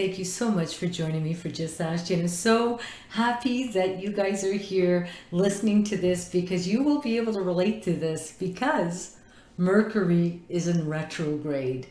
thank you so much for joining me for Just Ask Jane. I'm so happy that you guys are here listening to this because you will be able to relate to this because Mercury is in retrograde.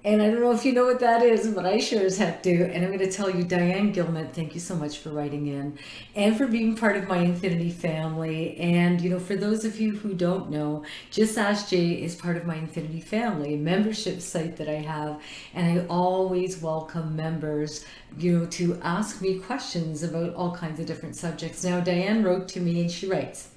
And I don't know if you know what that is, but I sure as heck do. And I'm going to tell you, Diane Gilman, thank you so much for writing in and for being part of my Infinity family. And, for those of you who don't know, Just Ask Jay is part of my Infinity family, a membership site that I have. And I always welcome members, to ask me questions about all kinds of different subjects. Now, Diane wrote to me and she writes,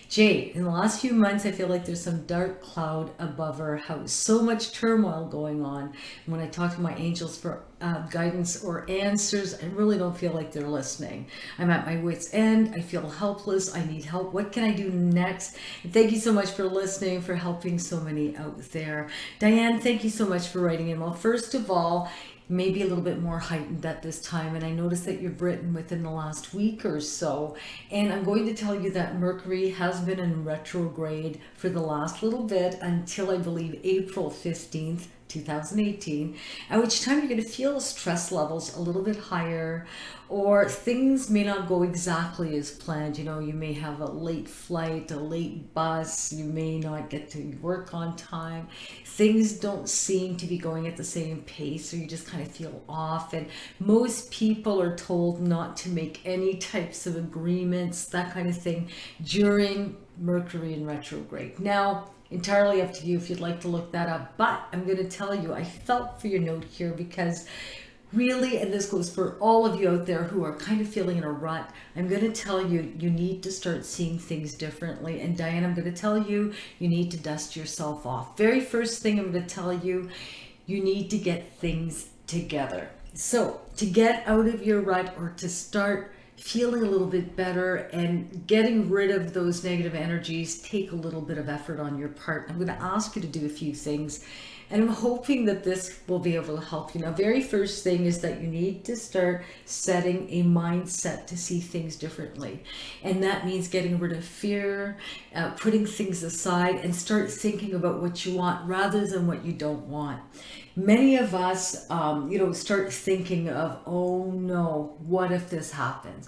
Jay, in the last few months, I feel like there's some dark cloud above our house. So much turmoil going on. When I talk to my angels for guidance or answers, I really don't feel like they're listening. I'm at my wits' end. I feel helpless. I need help. What can I do next? And thank you so much for listening, for helping so many out there. Diane, thank you so much for writing in. Well, first of all, maybe a little bit more heightened at this time, and I noticed that you've written within the last week or so, and I'm going to tell you that Mercury has been in retrograde for the last little bit until I believe April 15th 2018, at which time you're going to feel stress levels a little bit higher, or things may not go exactly as planned. You may have a late flight, a late bus, you may not get to work on time, things don't seem to be going at the same pace, or you just kind of feel off. And most people are told not to make any types of agreements, that kind of thing, during Mercury in retrograde. Now, entirely up to you if you'd like to look that up, but I'm going to tell you, I felt for your note here because really, and this goes for all of you out there who are kind of feeling in a rut, I'm going to tell you, you need to start seeing things differently. And Diane, I'm going to tell you, you need to dust yourself off. Very first thing I'm going to tell you, you need to get things together. So to get out of your rut, or to start feeling a little bit better and getting rid of those negative energies, take a little bit of effort on your part. I'm going to ask you to do a few things, and I'm hoping that this will be able to help you. Now, very first thing is that you need to start setting a mindset to see things differently. And that means getting rid of fear, putting things aside, and start thinking about what you want rather than what you don't want. Many of us, start thinking of, oh no, what if this happens?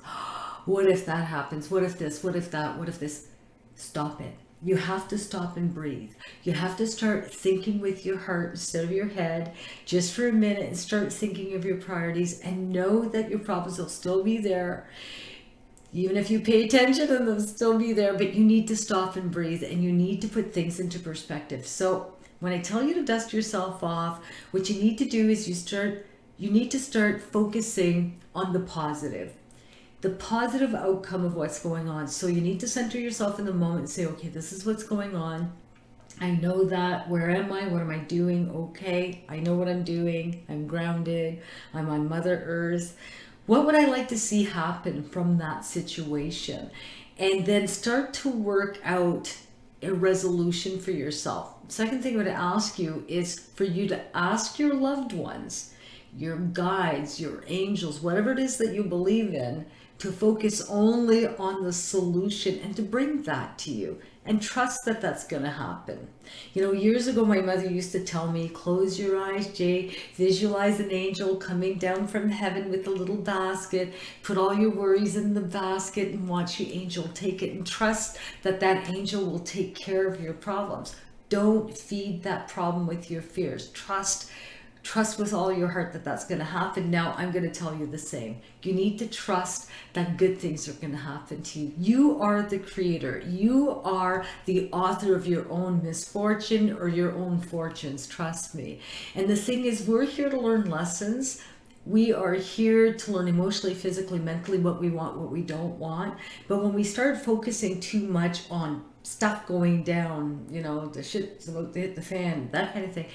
What if that happens? What if this? What if that? What if this? Stop it. You have to stop and breathe. You have to start thinking with your heart instead of your head, just for a minute, and start thinking of your priorities, and know that your problems will still be there. Even if you pay attention, and they'll still be there, but you need to stop and breathe, and you need to put things into perspective. So when I tell you to dust yourself off, what you need to do is you need to start focusing on the positive outcome of what's going on. So you need to center yourself in the moment and say, okay, this is what's going on. I know that. Where am I? What am I doing? Okay, I know what I'm doing. I'm grounded. I'm on Mother Earth. What would I like to see happen from that situation? And then start to work out a resolution for yourself. Second thing I'm going to ask you is for you to ask your loved ones, your guides, your angels, whatever it is that you believe in, to focus only on the solution and to bring that to you, and trust that that's going to happen. Years ago, my mother used to tell me, close your eyes, Jay, visualize an angel coming down from heaven with a little basket, put all your worries in the basket and watch the angel take it, and trust that that angel will take care of your problems. Don't feed that problem with your fears. Trust with all your heart that that's going to happen. Now, I'm going to tell you the same. You need to trust that good things are going to happen to you. You are the creator. You are the author of your own misfortune or your own fortunes. Trust me. And the thing is, we're here to learn lessons. We are here to learn emotionally, physically, mentally, what we want, what we don't want. But when we start focusing too much on stuff going down, the shit's about to hit the fan, that kind of thing,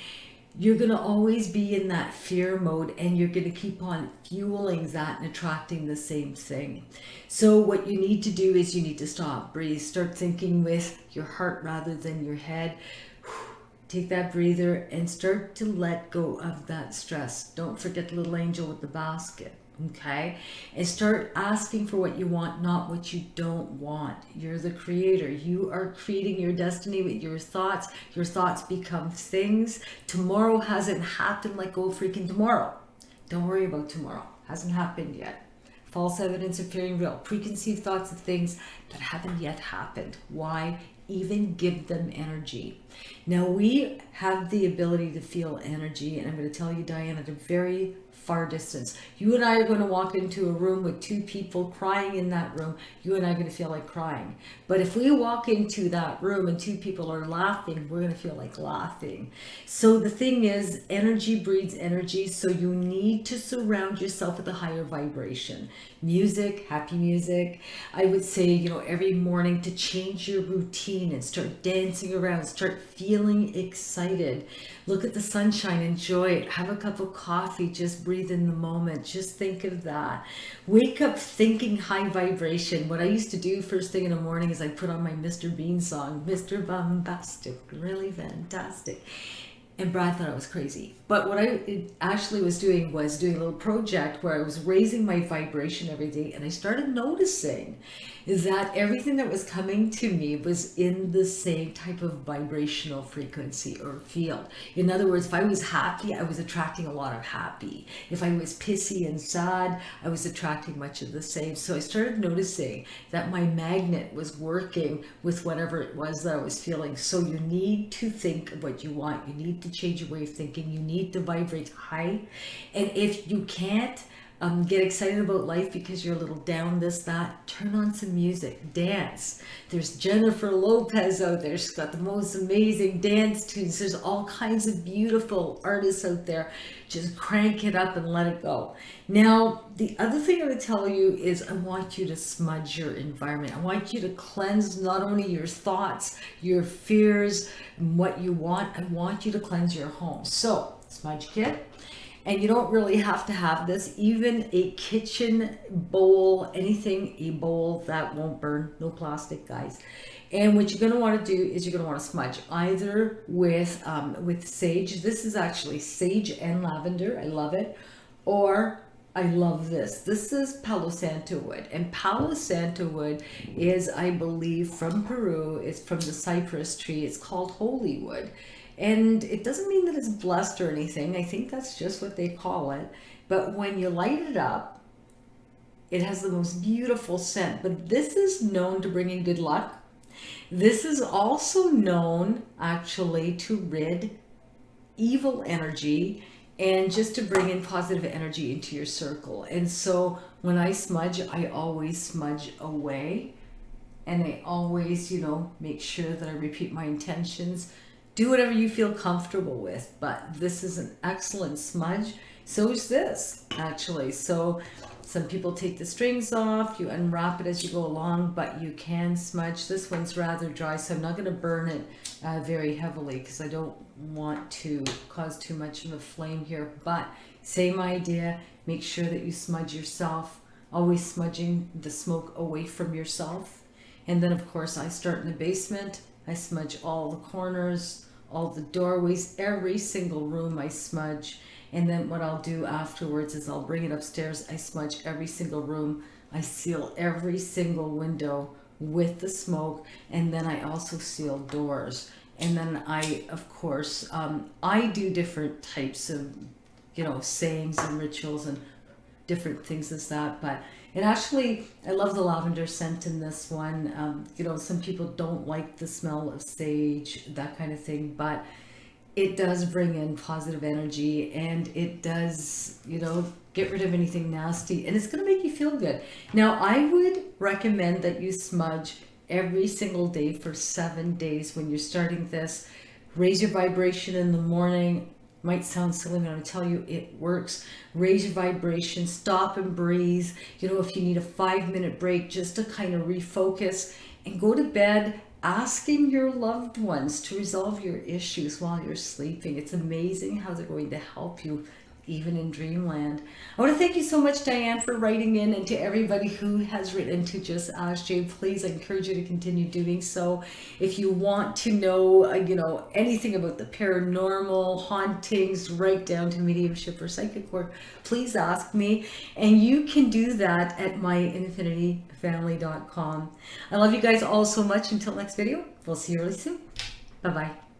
you're going to always be in that fear mode, and you're going to keep on fueling that and attracting the same thing. So what you need to do is you need to stop, breathe, start thinking with your heart rather than your head. Take that breather and start to let go of that stress. Don't forget the little angel with the basket. Okay, and start asking for what you want, not what you don't want. You're the creator. You are creating your destiny with your thoughts. Your thoughts become things. Tomorrow hasn't happened like, oh freaking tomorrow. Don't worry about tomorrow. Hasn't happened yet. False evidence appearing real. Preconceived thoughts of things that haven't yet happened. Why even give them energy? Now we have the ability to feel energy, and I'm going to tell you, Diane, at a very far distance. You and I are going to walk into a room with two people crying in that room. You and I are going to feel like crying. But if we walk into that room and two people are laughing, we're going to feel like laughing. So the thing is, energy breeds energy. So you need to surround yourself with a higher vibration. Music, happy music. I would say, you know, every morning to change your routine and start dancing around, start feeling excited. Look at the sunshine, enjoy it. Have a cup of coffee, just breathe in the moment. Just think of that. Wake up thinking high vibration. What I used to do first thing in the morning is I put on my Mr. Bean song, Mr. Bombastic, really fantastic. And Brad thought I was crazy. But what I actually was doing a little project where I was raising my vibration every day, and I started noticing is that everything that was coming to me was in the same type of vibrational frequency or field. In other words, if I was happy, I was attracting a lot of happy. If I was pissy and sad, I was attracting much of the same. So I started noticing that my magnet was working with whatever it was that I was feeling. So you need to think of what you want. You need to change your way of thinking. You need to vibrate high. And if you can't get excited about life because you're a little down, this, that, turn on some music, dance. There's Jennifer Lopez out there. She's got the most amazing dance tunes. There's all kinds of beautiful artists out there. Just crank it up and let it go. Now, the other thing I would tell you is I want you to smudge your environment. I want you to cleanse not only your thoughts, your fears, and what you want. I want you to cleanse your home. So, smudge kit. And you don't really have to have this, even a kitchen bowl, anything, a bowl that won't burn, no plastic, guys. And what you're going to want to do is you're going to want to smudge either with sage. This is actually sage and lavender. I love it. Or I love this. This is Palo Santo wood. And Palo Santo wood is, I believe, from Peru. It's from the cypress tree. It's called holy wood. And it doesn't mean that it's blessed or anything. I think that's just what they call it. But when you light it up, it has the most beautiful scent. But this is known to bring in good luck. This is also known actually to rid evil energy and just to bring in positive energy into your circle. And so when I smudge, I always smudge away. And I always, you know, make sure that I repeat my intentions. Do whatever you feel comfortable with, but this is an excellent smudge. So is this, actually. So some people take the strings off, you unwrap it as you go along, but you can smudge. This one's rather dry, so I'm not going to burn it very heavily because I don't want to cause too much of a flame here. But same idea, make sure that you smudge yourself, always smudging the smoke away from yourself. And then, of course, I start in the basement. I smudge all the corners, all the doorways, every single room I smudge. And then what I'll do afterwards is I'll bring it upstairs. I smudge every single room. I seal every single window with the smoke. And then I also seal doors. And then I, of course, I do different types of, you know, sayings and rituals and different things as that. But it actually, I love the lavender scent in this one. You know, some people don't like the smell of sage, that kind of thing, but it does bring in positive energy and it does, you know, get rid of anything nasty and it's going to make you feel good. Now, I would recommend that you smudge every single day for 7 days when you're starting this. Raise your vibration in the morning. Might sound silly, but I'm going to tell you it works. Raise your vibration, stop and breathe. You know, if you need a 5-minute break just to kind of refocus and go to bed asking your loved ones to resolve your issues while you're sleeping. It's amazing how they're going to help you even in dreamland. I want to thank you so much, Diane, for writing in, and to everybody who has written to Just Ask Jay. Please, I encourage you to continue doing so. If you want to know, you know, anything about the paranormal, hauntings, right down to mediumship or psychic work, please ask me. And you can do that at myinfinityfamily.com. I love you guys all so much. Until next video, we'll see you really soon. Bye-bye.